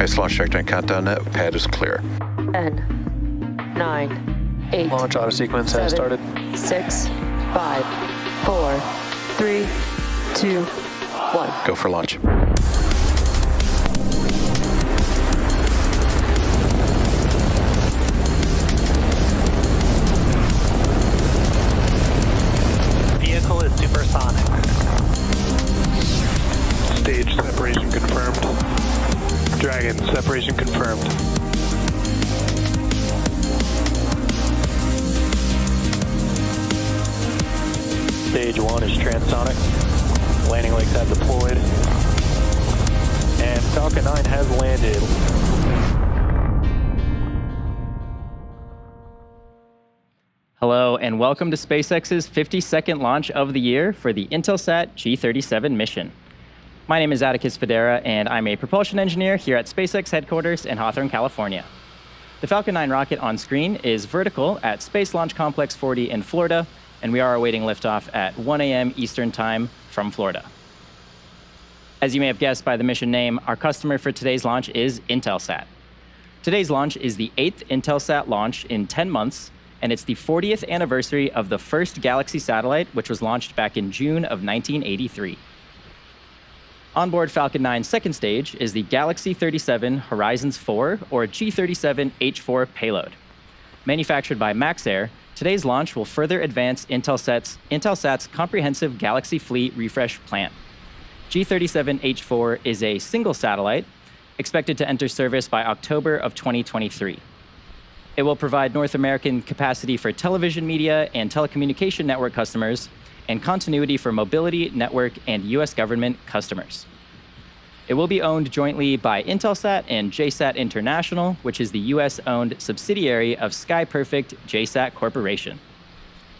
Space launch trajectory and countdown net. Pad is clear. 10, 9, 8. Launch auto sequence has started. 6, 5, 4, 3, 2, 1. Go for launch. Vehicle is supersonic. Stage separation confirmed. Dragon, separation confirmed. Stage 1 is transonic. Landing legs have deployed. And Falcon 9 has landed. Hello and welcome to SpaceX's 52nd launch of the year for the Intelsat G-37 mission. My name is Atticus Federa and I'm a propulsion engineer here at SpaceX headquarters in Hawthorne, California. The Falcon 9 rocket on screen is vertical at Space Launch Complex 40 in Florida, and we are awaiting liftoff at 1 a.m. Eastern Time from Florida. As you may have guessed by the mission name, our customer for today's launch is Intelsat. Today's launch is the 8th Intelsat launch in 10 months, and it's the 40th anniversary of the first Galaxy satellite, which was launched back in June of 1983. Onboard Falcon 9's second stage is the Galaxy 37 Horizons 4 or G-37 H4 payload. Manufactured by Maxair, today's launch will further advance Intelsat's comprehensive Galaxy fleet refresh plan. G-37 H4 is a single satellite expected to enter service by October of 2023. It will provide North American capacity for television media and telecommunication network customers and continuity for mobility, network, and US government customers. It will be owned jointly by Intelsat and JSAT International, which is the US-owned subsidiary of SkyPerfect JSAT Corporation.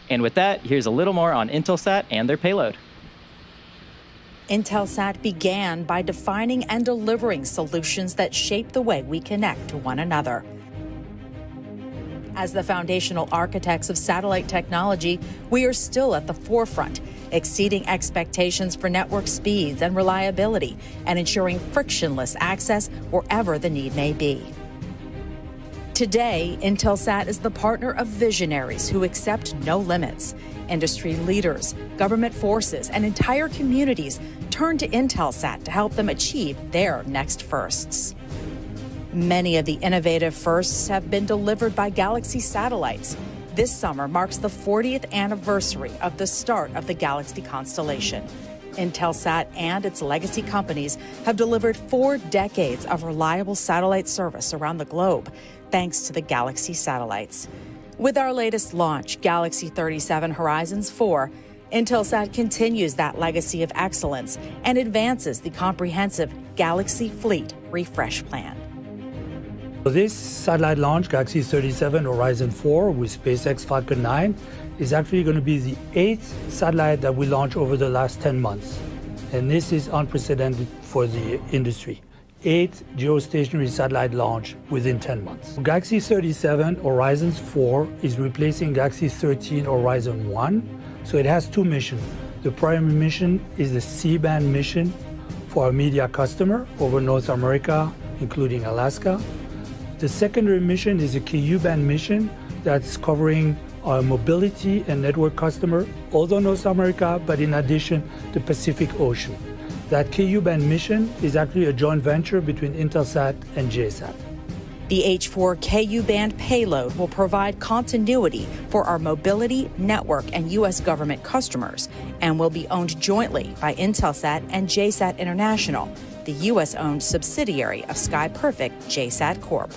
And with that, here's a little more on Intelsat and their payload. Intelsat began by defining and delivering solutions that shape the way we connect to one another. As the foundational architects of satellite technology, we are still at the forefront, exceeding expectations for network speeds and reliability and ensuring frictionless access wherever the need may be. Today, Intelsat is the partner of visionaries who accept no limits. Industry leaders, government forces, and entire communities turn to Intelsat to help them achieve their next firsts. Many of the innovative firsts have been delivered by Galaxy satellites. This summer marks the 40th anniversary of the start of the Galaxy constellation. Intelsat and its legacy companies have delivered 4 decades of reliable satellite service around the globe, thanks to the Galaxy satellites. With our latest launch, Galaxy 37 Horizons 4, Intelsat continues that legacy of excellence and advances the comprehensive Galaxy Fleet Refresh Plan. This satellite launch, Galaxy 37 Horizon 4 with SpaceX Falcon 9, is actually going to be the 8th satellite that we launch over the last 10 months. And this is unprecedented for the industry. 8 geostationary satellite launch within 10 months. Galaxy 37 Horizons 4 is replacing Galaxy 13 Horizon 1. So it has 2 missions. The primary mission is the C-band mission for our media customer over North America, including Alaska. The secondary mission is a Ku-band mission that's covering our mobility and network customer, although North America, but in addition, the Pacific Ocean. That Ku-band mission is actually a joint venture between Intelsat and JSAT. The H4 Ku-band payload will provide continuity for our mobility, network, and U.S. government customers and will be owned jointly by Intelsat and JSAT International, the U.S.-owned subsidiary of SkyPerfect JSAT Corp.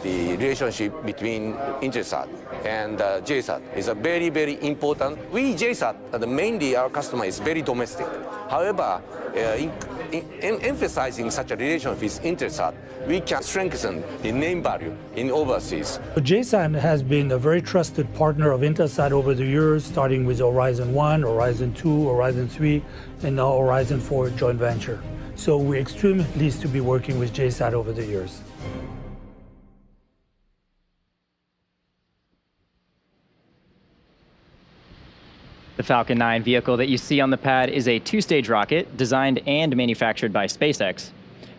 The relationship between Intelsat and JSAT is a very, very important. We, JSAT, mainly our customer is very domestic. However, emphasizing such a relationship with Intelsat, we can strengthen the name value in overseas. JSAT has been a very trusted partner of Intelsat over the years, starting with Horizon 1, Horizon 2, Horizon 3, and now Horizon 4 joint venture. So we're extremely pleased to be working with JSAT over the years. The Falcon 9 vehicle that you see on the pad is a 2-stage rocket designed and manufactured by SpaceX.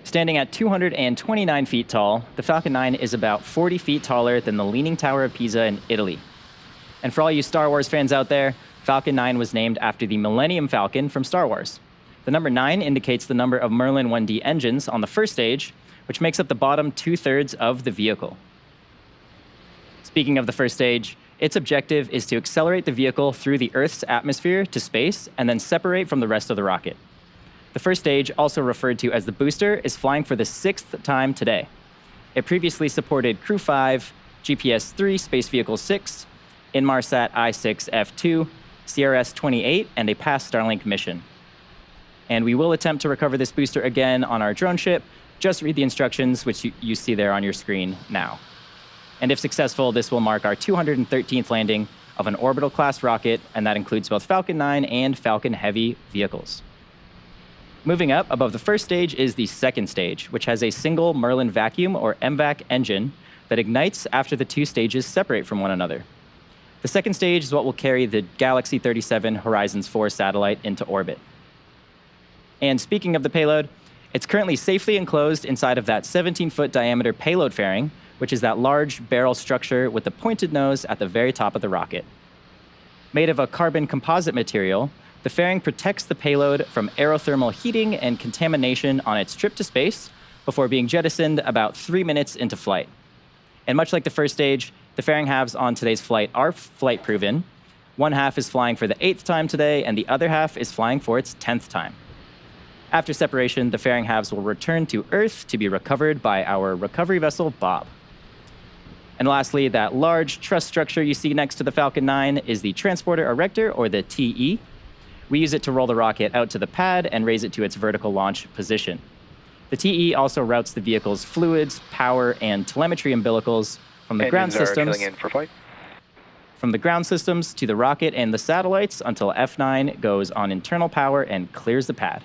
Standing at 229 feet tall, the Falcon 9 is about 40 feet taller than the Leaning Tower of Pisa in Italy. And for all you Star Wars fans out there, Falcon 9 was named after the Millennium Falcon from Star Wars. The number 9 indicates the number of Merlin 1D engines on the first stage, which makes up the bottom 2/3 of the vehicle. Speaking of the first stage, its objective is to accelerate the vehicle through the Earth's atmosphere to space and then separate from the rest of the rocket. The first stage, also referred to as the booster, is flying for the 6th time today. It previously supported Crew 5, GPS-3 Space Vehicle 6, Inmarsat I-6F2, CRS-28, and a past Starlink mission. And we will attempt to recover this booster again on our drone ship. Just read the instructions, which you see there on your screen now. And if successful, this will mark our 213th landing of an orbital-class rocket, and that includes both Falcon 9 and Falcon Heavy vehicles. Moving up above the first stage is the second stage, which has a single Merlin vacuum, or MVAC, engine that ignites after the two stages separate from one another. The second stage is what will carry the Galaxy 37 Horizons 4 satellite into orbit. And speaking of the payload, it's currently safely enclosed inside of that 17-foot diameter payload fairing, which is that large barrel structure with the pointed nose at the very top of the rocket. Made of a carbon composite material, the fairing protects the payload from aerothermal heating and contamination on its trip to space before being jettisoned about 3 minutes into flight. And much like the first stage, the fairing halves on today's flight are flight-proven. One half is flying for the 8th time today, and the other half is flying for its 10th time. After separation, the fairing halves will return to Earth to be recovered by our recovery vessel, Bob. And lastly, that large truss structure you see next to the Falcon 9 is the Transporter Erector, or the TE. We use it to roll the rocket out to the pad and raise it to its vertical launch position. The TE also routes the vehicle's fluids, power, and telemetry umbilicals from the ground systems from the ground systems to the rocket and the satellites until F9 goes on internal power and clears the pad.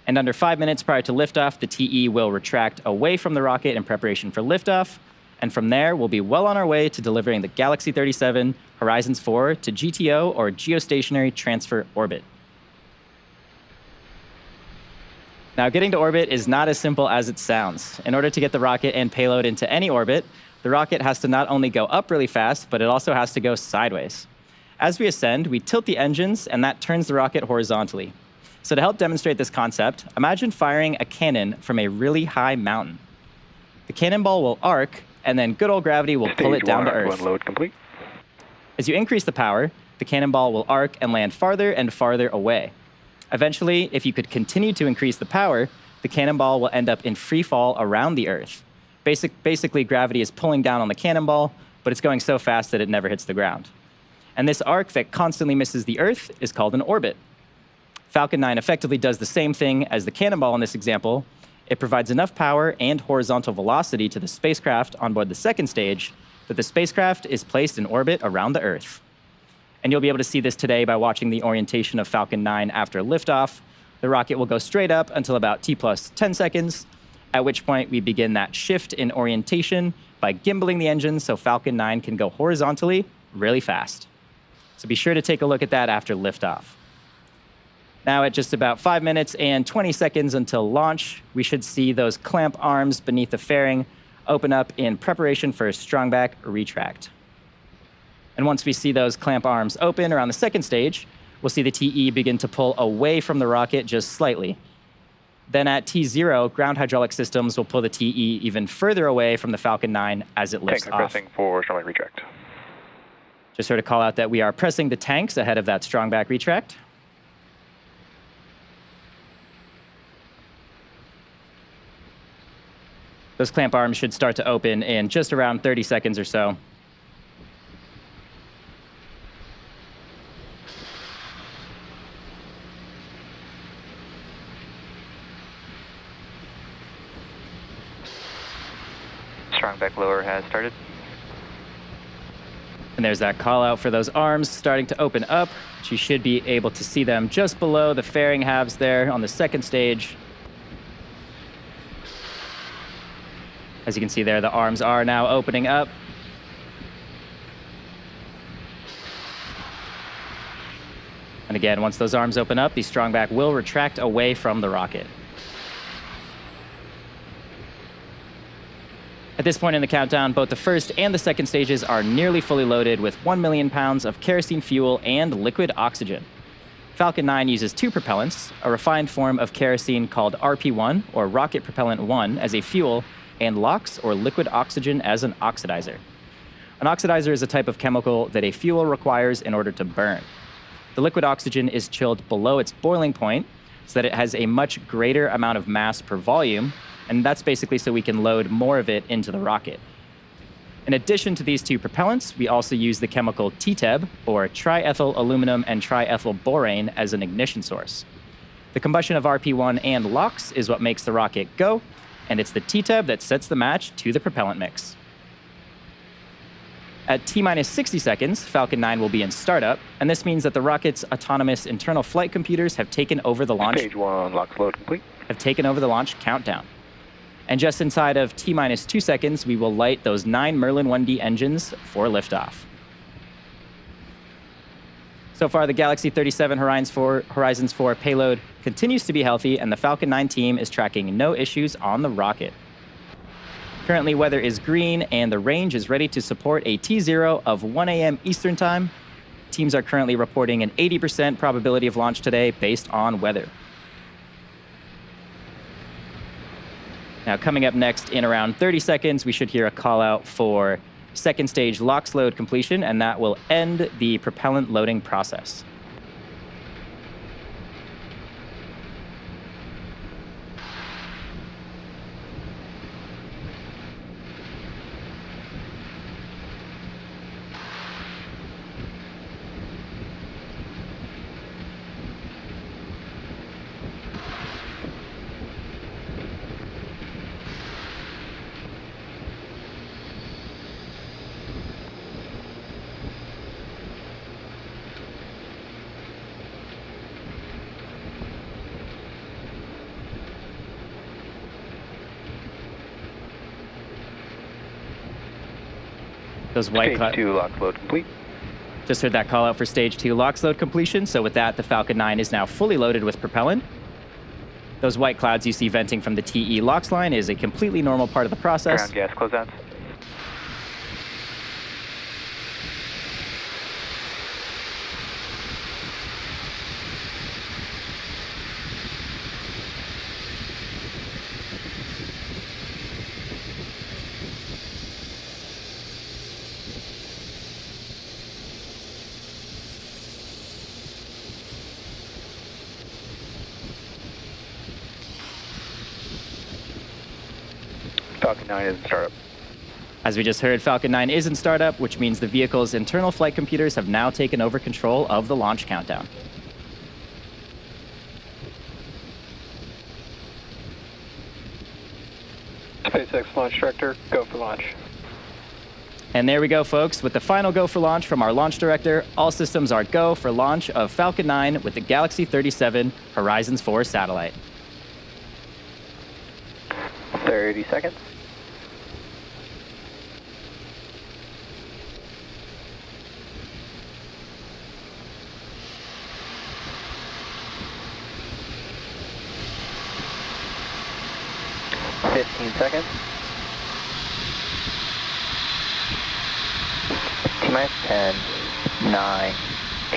And under 5 minutes prior to liftoff, the TE will retract away from the rocket in preparation for liftoff. And from there, we'll be well on our way to delivering the Galaxy 37 Horizons 4 to GTO, or Geostationary Transfer Orbit. Now, getting to orbit is not as simple as it sounds. In order to get the rocket and payload into any orbit, the rocket has to not only go up really fast, but it also has to go sideways. As we ascend, we tilt the engines, and that turns the rocket horizontally. So to help demonstrate this concept, imagine firing a cannon from a really high mountain. The cannonball will arc, and then good old gravity will pull it down to Earth. Load complete. As you increase the power, the cannonball will arc and land farther and farther away. Eventually, if you could continue to increase the power, the cannonball will end up in free fall around the Earth. Basically, gravity is pulling down on the cannonball, but it's going so fast that it never hits the ground. And this arc that constantly misses the Earth is called an orbit. Falcon 9 effectively does the same thing as the cannonball in this example. It provides enough power and horizontal velocity to the spacecraft on board the second stage that the spacecraft is placed in orbit around the Earth. And you'll be able to see this today by watching the orientation of Falcon 9 after liftoff. The rocket will go straight up until about T+10 seconds, at which point we begin that shift in orientation by gimbaling the engine so Falcon 9 can go horizontally really fast. So be sure to take a look at that after liftoff. Now, at just about 5 minutes and 20 seconds until launch, we should see those clamp arms beneath the fairing open up in preparation for a strongback retract. And once we see those clamp arms open around the second stage, we'll see the TE begin to pull away from the rocket just slightly. Then at T0, ground hydraulic systems will pull the TE even further away from the Falcon 9 as it lifts off. Pressing for strongback retract. Just sort of call out that we are pressing the tanks ahead of that strongback retract. Those clamp arms should start to open in just around 30 seconds or so. Strongback lower has started. And there's that call out for those arms starting to open up. You should be able to see them just below the fairing halves there on the second stage. As you can see there, the arms are now opening up. And again, once those arms open up, the strongback will retract away from the rocket. At this point in the countdown, both the first and the second stages are nearly fully loaded with 1 million pounds of kerosene fuel and liquid oxygen. Falcon 9 uses two propellants, a refined form of kerosene called RP1, or Rocket Propellant 1, as a fuel, and LOX, or liquid oxygen, as an oxidizer. An oxidizer is a type of chemical that a fuel requires in order to burn. The liquid oxygen is chilled below its boiling point so that it has a much greater amount of mass per volume, and that's basically so we can load more of it into the rocket. In addition to these two propellants, we also use the chemical TTEB, or triethyl aluminum and triethyl borane, as an ignition source. The combustion of RP1 and LOX is what makes the rocket go, and it's the TTEB that sets the match to the propellant mix. At T-minus 60 seconds, Falcon 9 will be in startup, and this means that the rocket's autonomous internal flight computers have taken over the launch. Stage 1, LOX load complete. Have taken over the launch countdown. And just inside of T-minus 2 seconds, we will light those 9 Merlin 1D engines for liftoff. So far, the Galaxy 37 Horizons 4 payload continues to be healthy, and the Falcon 9 team is tracking no issues on the rocket. Currently, weather is green, and the range is ready to support a T0 of 1 a.m. Eastern Time. Teams are currently reporting an 80% probability of launch today based on weather. Now, coming up next in around 30 seconds, we should hear a call out for second stage LOX load completion, and that will end the propellant loading process. Those white Stage 2, LOX load complete. Just heard that call out for stage 2 LOX load completion. So with that, the Falcon 9 is now fully loaded with propellant. Those white clouds you see venting from the TE LOX line is a completely normal part of the process. Ground gas closeouts. Falcon 9 is in startup. As we just heard, Falcon 9 is in startup, which means the vehicle's internal flight computers have now taken over control of the launch countdown. SpaceX launch director, go for launch. And there we go, folks, with the final go for launch from our launch director. All systems are go for launch of Falcon 9 with the Galaxy 37 Horizons 4 satellite. 30 seconds. Seconds. T-minus 10, 9,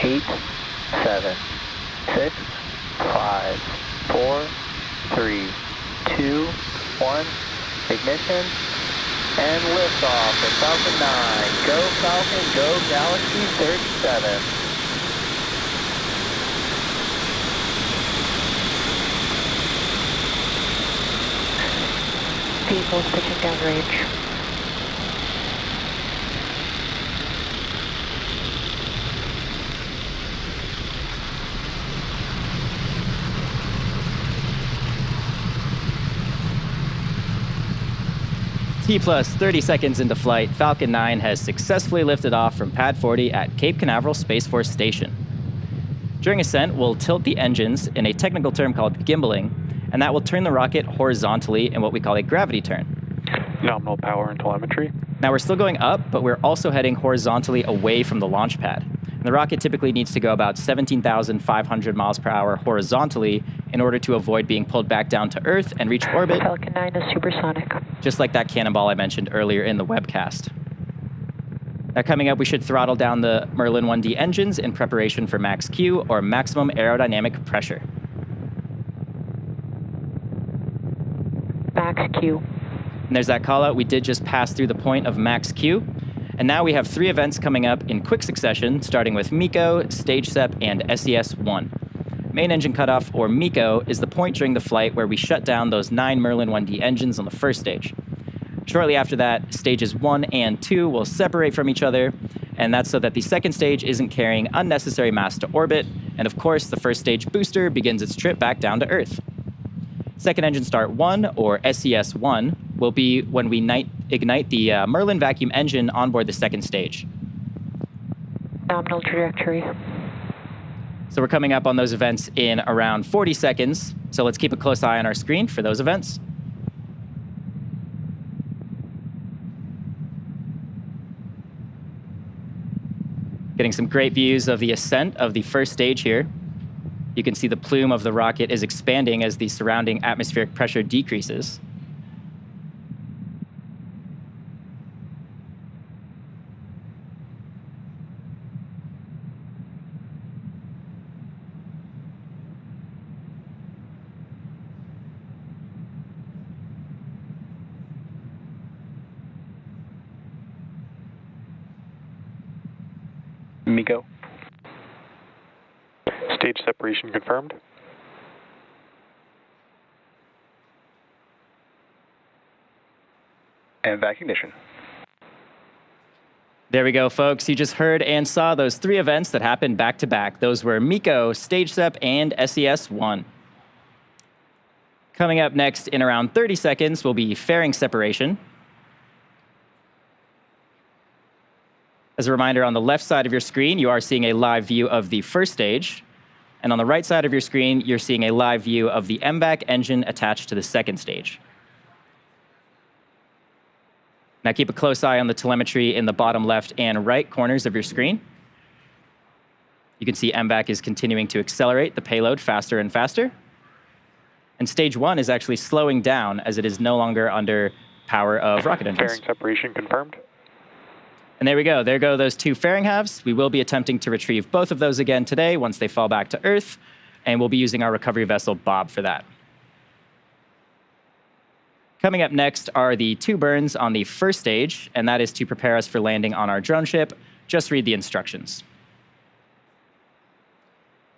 8, 7, 6, 5, 4, 3, 2, 1. Ignition and liftoff for Falcon 9. Go Falcon, go Galaxy 37. Vehicles pitching downrange. T plus 30 seconds into flight, Falcon 9 has successfully lifted off from Pad 40 at Cape Canaveral Space Force Station. During ascent, we'll tilt the engines in a technical term called gimbaling, and that will turn the rocket horizontally in what we call a gravity turn. Nominal power and telemetry. Now we're still going up, but we're also heading horizontally away from the launch pad. And The rocket typically needs to go about 17,500 miles per hour horizontally in order to avoid being pulled back down to Earth and reach orbit, Falcon 9 is supersonic. just like that cannonball I mentioned earlier in the webcast. Now coming up, we should throttle down the Merlin 1D engines in preparation for max Q, or maximum aerodynamic pressure. Max Q. And there's that call out. We did just pass through the point of max Q. And now we have 3 events coming up in quick succession, starting with MECO, Stage SEP, and SES-1. Main engine cutoff, or MECO, is the point during the flight where we shut down those 9 Merlin 1D engines on the first stage. Shortly after that, stages 1 and 2 will separate from each other, and that's so that the second stage isn't carrying unnecessary mass to orbit, and of course, the first stage booster begins its trip back down to Earth. Second engine start 1, or SES-1, will be when we ignite the Merlin vacuum engine on board the second stage. Nominal trajectory. So we're coming up on those events in around 40 seconds, so let's keep a close eye on our screen for those events. Getting some great views of the ascent of the first stage here. You can see the plume of the rocket is expanding as the surrounding atmospheric pressure decreases. MECO. Stage separation confirmed. And back ignition. There we go, folks. You just heard and saw those 3 events that happened back to back. Those were MECO, Stage SEP, and SES-1. Coming up next in around 30 seconds will be fairing separation. As a reminder, on the left side of your screen, you are seeing a live view of the first stage. And on the right side of your screen, you're seeing a live view of the MVAC engine attached to the second stage. Now keep a close eye on the telemetry in the bottom left and right corners of your screen. You can see MVAC is continuing to accelerate the payload faster and faster. And stage 1 is actually slowing down as it is no longer under power of rocket engines. Fairing separation confirmed. And there we go. There go those 2 fairing halves. We will be attempting to retrieve both of those again today once they fall back to Earth, and we'll be using our recovery vessel Bob for that. Coming up next are the 2 burns on the first stage, and that is to prepare us for landing on our drone ship. Just read the instructions.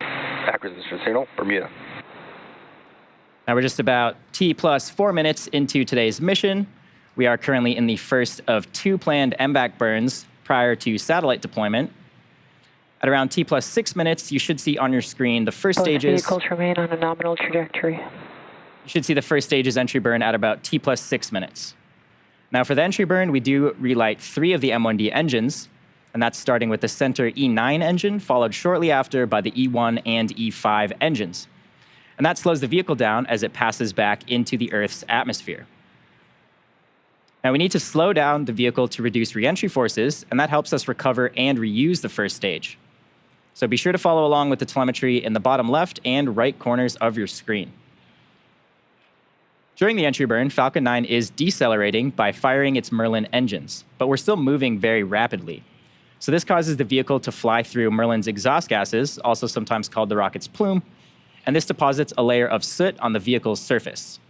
Acquisition signal, Bermuda. Now we're just about T+4 minutes into today's mission. We are currently in the first of 2 planned MVAC burns prior to satellite deployment. At around T+6 minutes, you should see on your screen the first stages. Vehicles remain on a nominal trajectory. You should see the first stage's entry burn at about T+6 minutes. Now for the entry burn, we do relight 3 of the M1D engines, and that's starting with the center E9 engine, followed shortly after by the E1 and E5 engines. And that slows the vehicle down as it passes back into the Earth's atmosphere. Now we need to slow down the vehicle to reduce re-entry forces, and that helps us recover and reuse the first stage. So be sure to follow along with the telemetry in the bottom left and right corners of your screen. During the entry burn, Falcon 9 is decelerating by firing its Merlin engines, but we're still moving very rapidly. So this causes the vehicle to fly through Merlin's exhaust gases, also sometimes called the rocket's plume, and this deposits a layer of soot on the vehicle's surface.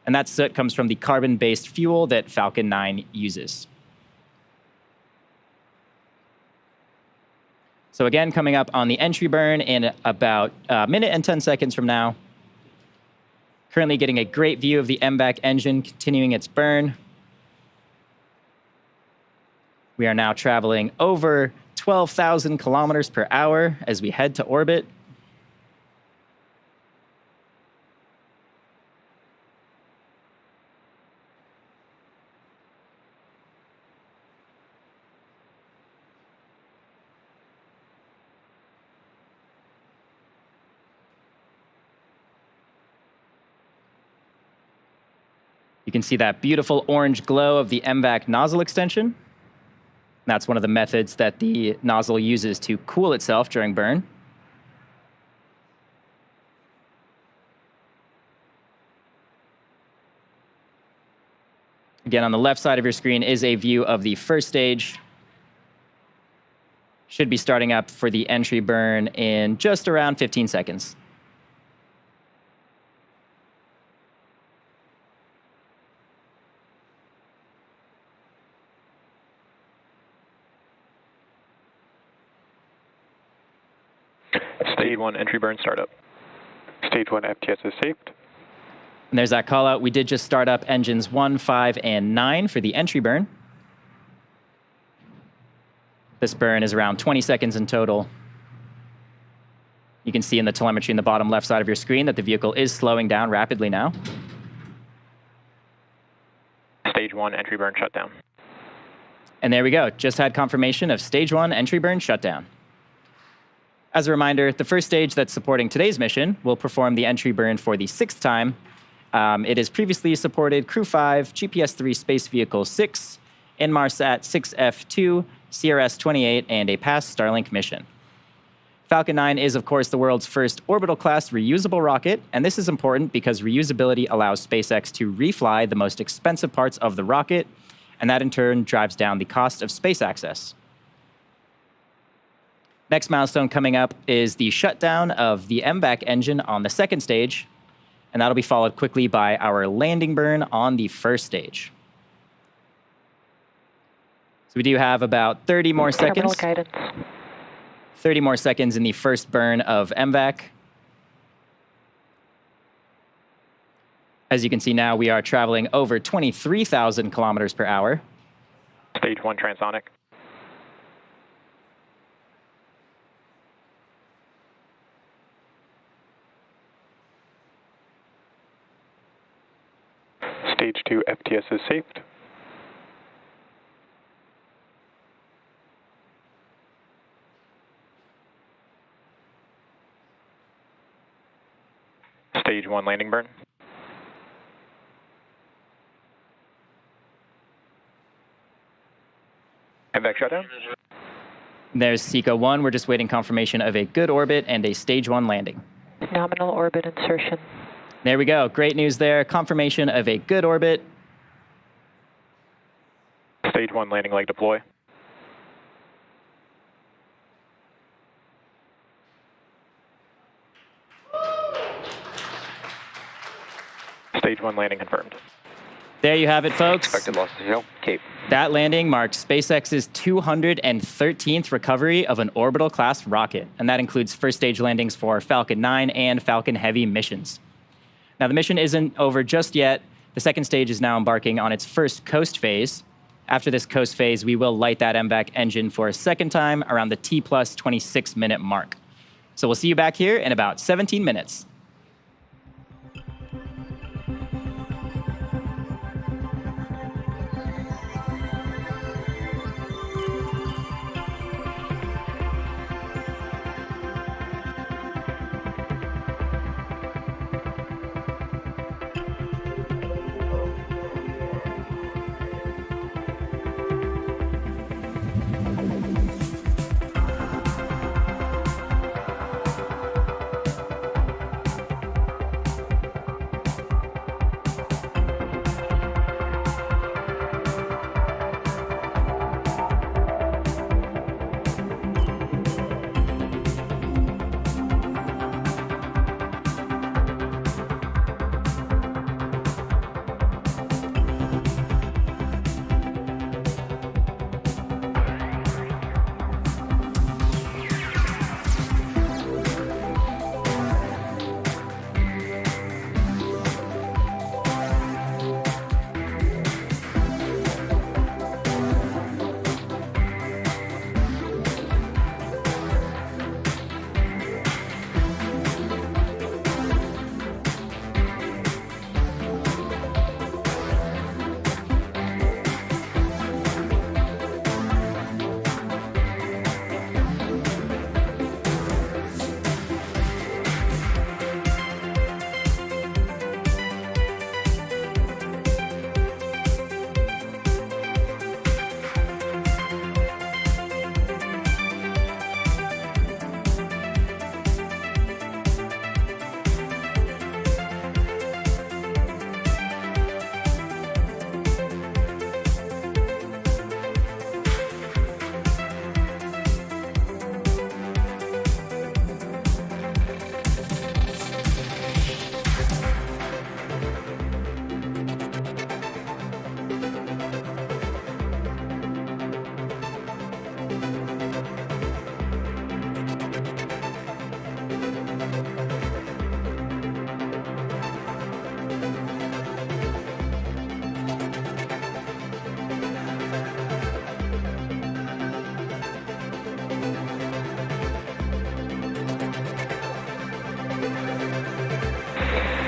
And that soot comes from the carbon-based fuel that Falcon 9 uses. So again, coming up on the entry burn in about a minute and 10 seconds from now. Currently getting a great view of the MVAC engine continuing its burn. We are now traveling over 12,000 kilometers per hour as we head to orbit. You can see that beautiful orange glow of the MVAC nozzle extension. And That's one of the methods that the nozzle uses to cool itself during burn. Again, on the left side of your screen is a view of the first stage. Should be starting up for the entry burn in just around 15 seconds. Stage 1 entry burn startup. Stage 1 FTS is saved. And there's that call out. We did just start up engines 1, 5, and 9 for the entry burn. This burn is around 20 seconds in total. You can see in the telemetry in the bottom left side of your screen that the vehicle is slowing down rapidly now. Stage 1 entry burn shutdown. And there we go. Just had confirmation of stage 1 entry burn shutdown. As a reminder, the first stage that's supporting today's mission will perform the entry burn for the 6th time. It has previously supported Crew 5, GPS-3 Space Vehicle 6, Inmarsat 6F2, CRS-28, and a past Starlink mission. Falcon 9 is, of course, the world's first orbital-class reusable rocket, and this is important because reusability allows SpaceX to refly the most expensive parts of the rocket, and that in turn drives down the cost of space access. Next milestone coming up is the shutdown of the MVAC engine on the 2nd stage, and that'll be followed quickly by our landing burn on the 1st stage. So we do have about 30 more seconds. Terminal guidance. 30 more seconds in the first burn of MVAC. As you can see now, we are traveling over 23,000 kilometers per hour. Stage 1 transonic. Stage 2 FTS is saved. Stage 1 landing burn. MVAC shutdown. There's SECO 1. We're just waiting confirmation of a good orbit and a stage 1 landing. Nominal orbit insertion. There we go. Great news there. Confirmation of a good orbit. Stage 1 landing leg deploy. Stage 1 landing confirmed. There you have it, folks. Expected loss to Hill, Cape. That landing marks SpaceX's 213th recovery of an orbital-class rocket, and that includes first stage landings for Falcon 9 and Falcon Heavy missions. Now, the mission isn't over just yet. The 2nd stage is now embarking on its first coast phase. After this coast phase, we will light that MVAC engine for a 2nd time around the T plus 26-minute mark. So we'll see you back here in about 17 minutes.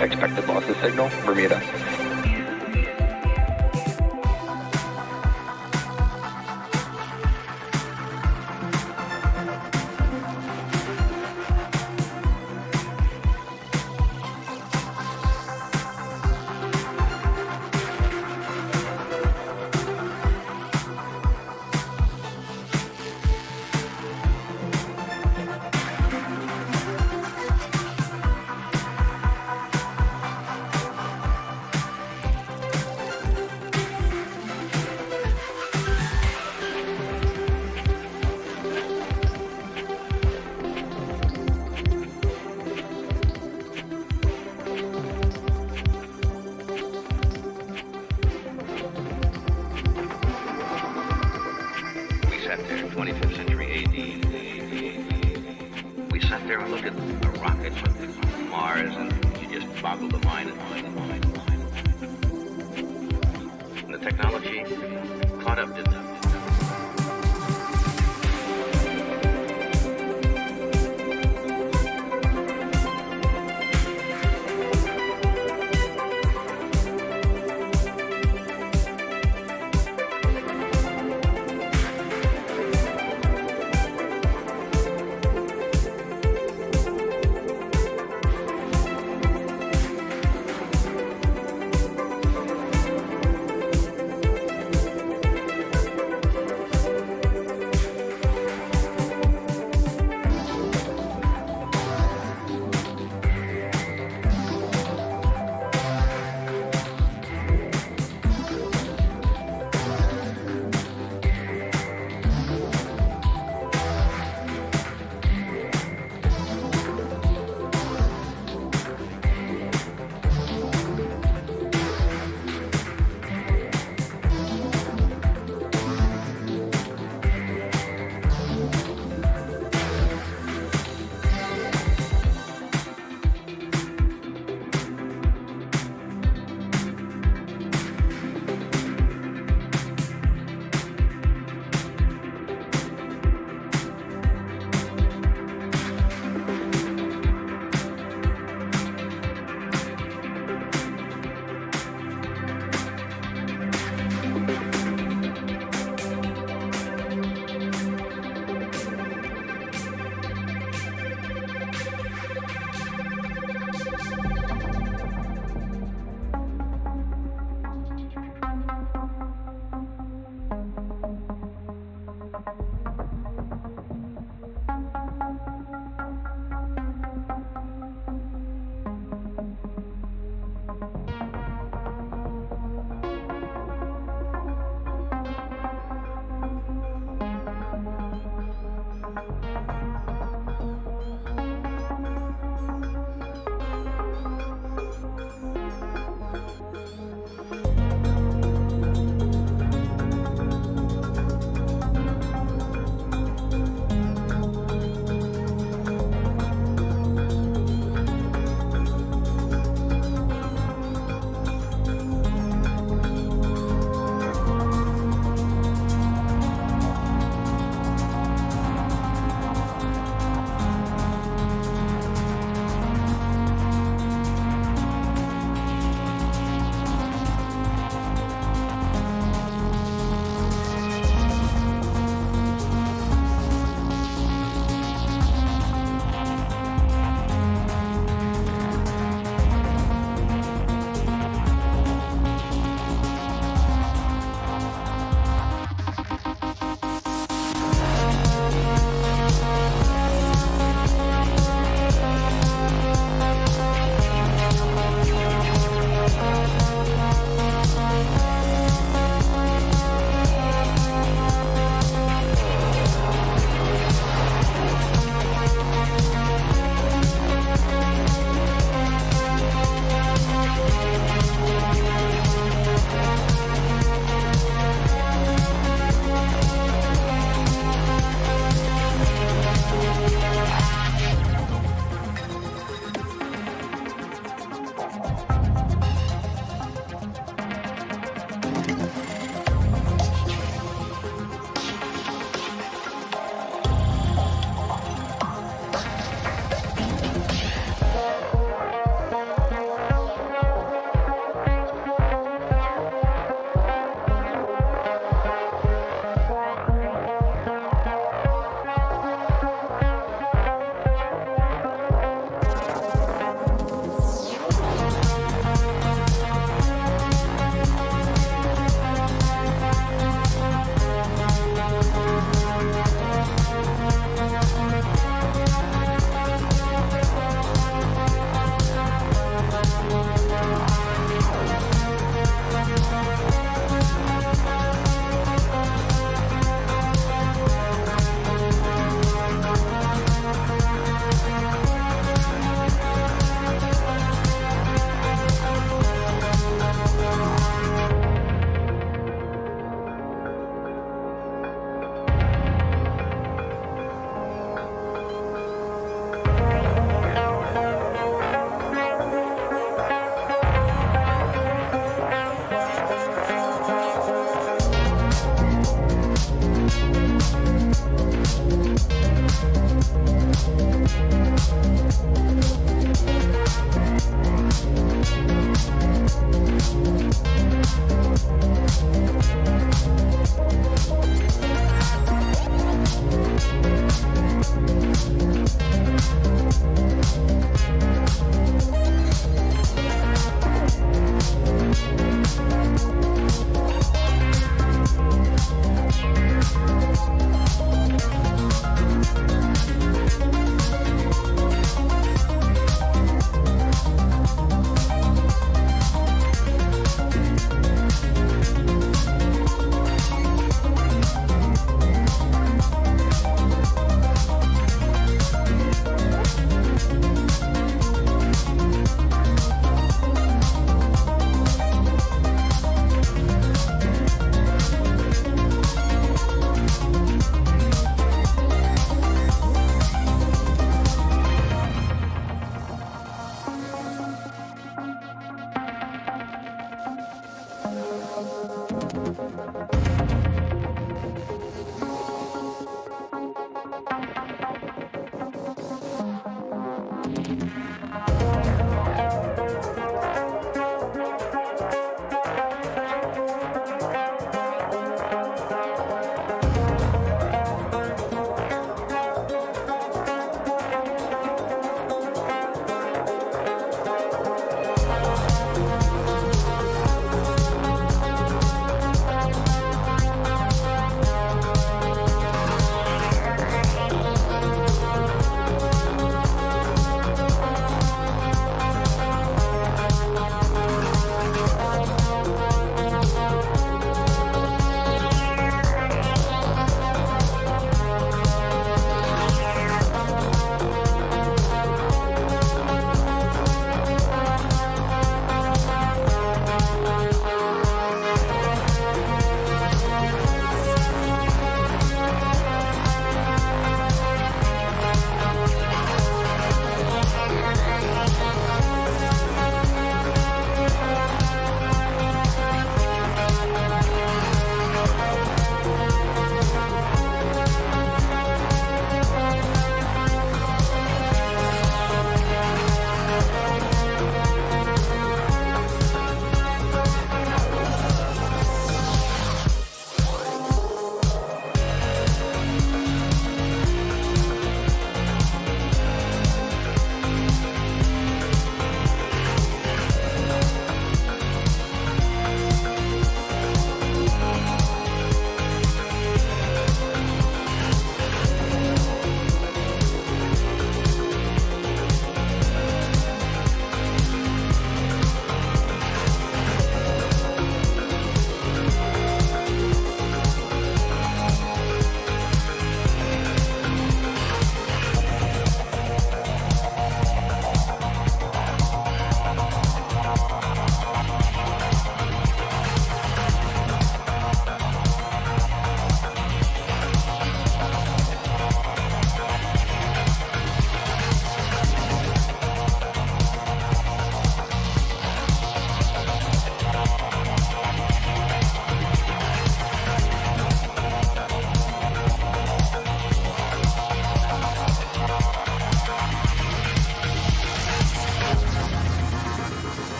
Expected losses signal, Bermuda. Sat there in 25th century AD. We sat there and looked at the rockets on Mars, and you just boggled the mind. And the technology caught up, didn't it?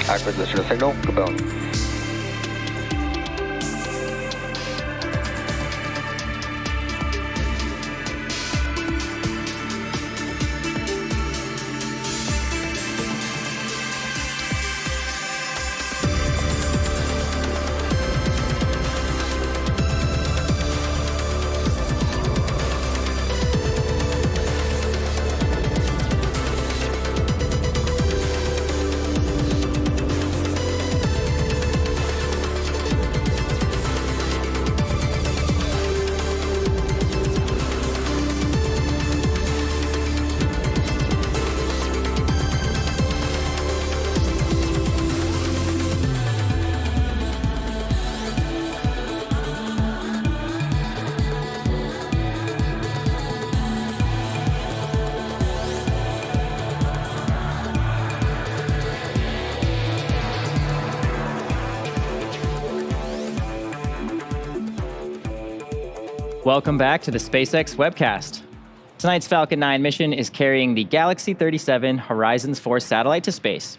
Acquisition signal, goodbye. Welcome back to the SpaceX webcast. Tonight's Falcon 9 mission is carrying the Galaxy 37 Horizons 4 satellite to space.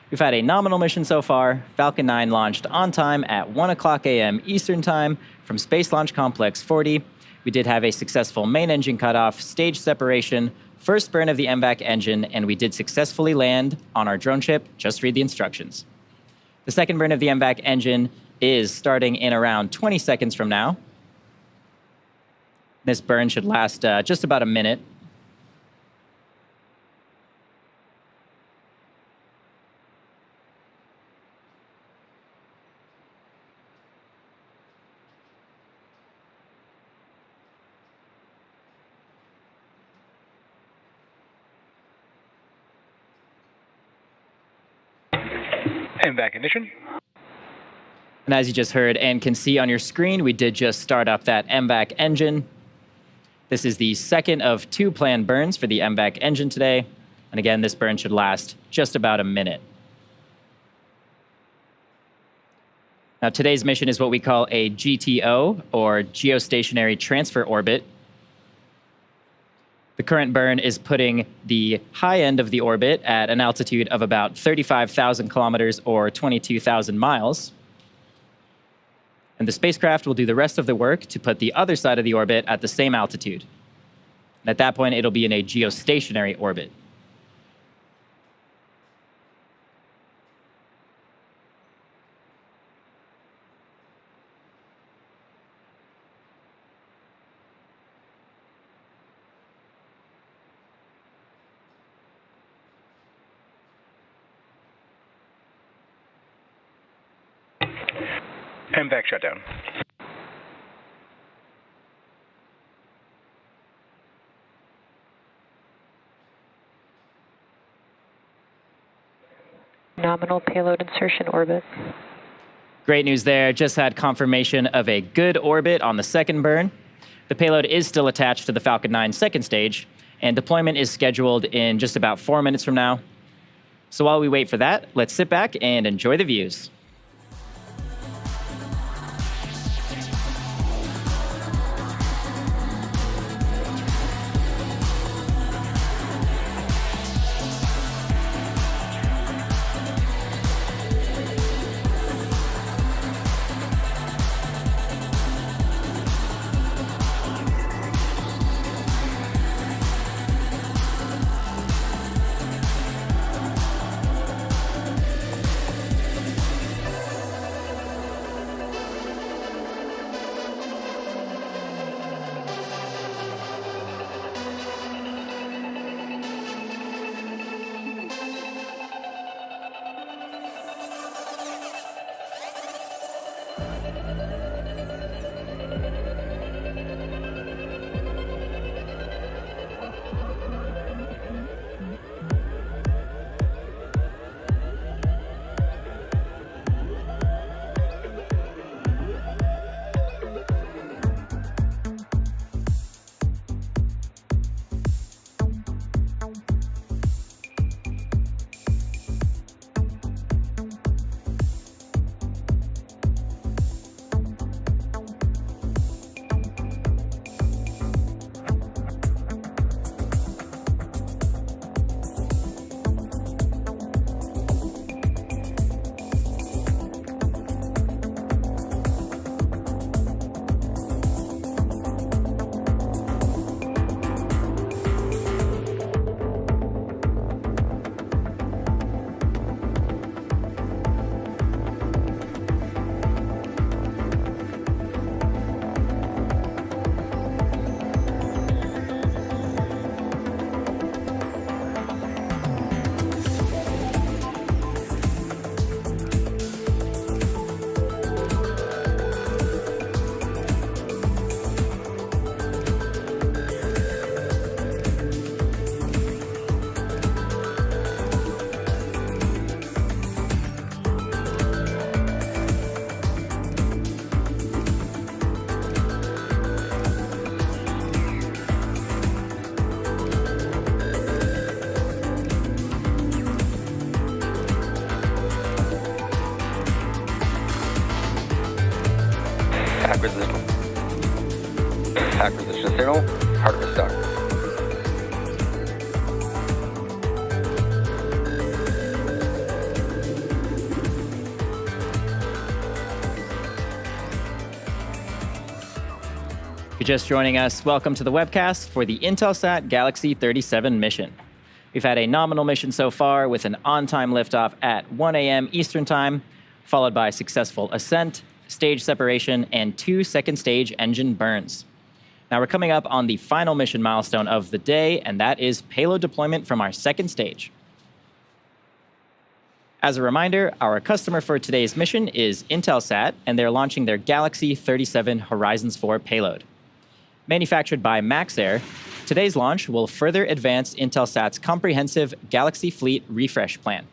We've had a nominal mission so far. Falcon 9 launched on time at 1 o'clock a.m. Eastern Time from Space Launch Complex 40. We did have a successful main engine cutoff, stage separation, first burn of the MVAC engine, and we did successfully land on our drone ship. Just read the instructions. The second burn of the MVAC engine is starting in around 20 seconds from now. This burn should last just about a minute. MVAC ignition. And as you just heard and can see on your screen, we did just start up that MVAC engine. This is the second of two planned burns for the MVAC engine today. And again, this burn should last just about a minute. Now, today's mission is what we call a GTO, or geostationary transfer orbit. The current burn is putting the high end of the orbit at an altitude of about 35,000 kilometers or 22,000 miles. And the spacecraft will do the rest of the work to put the other side of the orbit at the same altitude. And at that point, it'll be in a geostationary orbit. MVAC shutdown. Nominal payload insertion orbit. Great news there. Just had confirmation of a good orbit on the second burn. The payload is still attached to the Falcon 9 second stage, and deployment is scheduled in just about 4 minutes from now. So while we wait for that, let's sit back and enjoy the views. Acquisition signal, hardware start. If you're just joining us, welcome to the webcast for the Intelsat Galaxy 37 mission. We've had a nominal mission so far with an on-time liftoff at 1 a.m. Eastern Time, followed by successful ascent, stage separation, and 2 second stage engine burns. Now we're coming up on the final mission milestone of the day, and that is payload deployment from our second stage. As a reminder, our customer for today's mission is Intelsat, and they're launching their Galaxy 37 Horizons 4 payload. Manufactured by Maxair, today's launch will further advance Intelsat's comprehensive Galaxy Fleet refresh plan.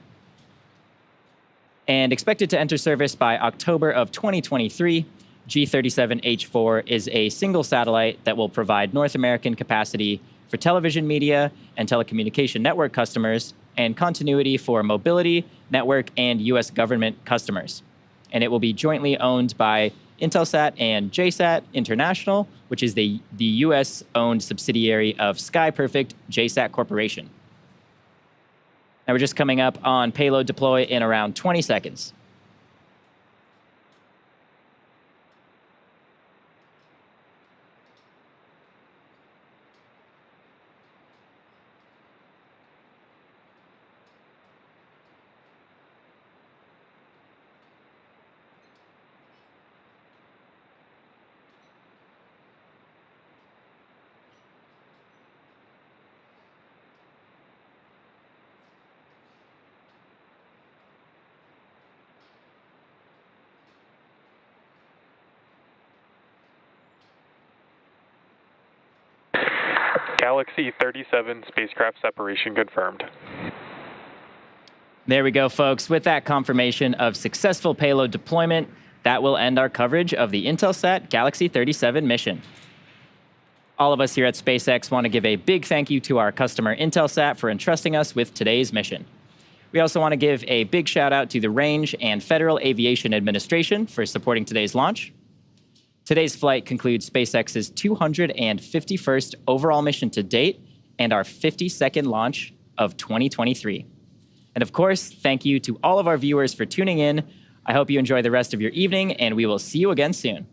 And expected to enter service by October of 2023, G-37H4 is a single satellite that will provide North American capacity for television media and telecommunication network customers, and continuity for mobility, network, and U.S. government customers. And it will be jointly owned by Intelsat and JSAT International, which is the U.S.-owned subsidiary of SkyPerfect JSAT Corporation. Now we're just coming up on payload deploy in around 20 seconds. Galaxy 37 spacecraft separation confirmed. There we go, folks. With that confirmation of successful payload deployment, that will end our coverage of the Intelsat Galaxy 37 mission. All of us here at SpaceX want to give a big thank you to our customer Intelsat for entrusting us with today's mission. We also want to give a big shout out to the Range and Federal Aviation Administration for supporting today's launch. Today's flight concludes SpaceX's 251st overall mission to date and our 52nd launch of 2023. And of course, thank you to all of our viewers for tuning in. I hope you enjoy the rest of your evening, and we will see you again soon.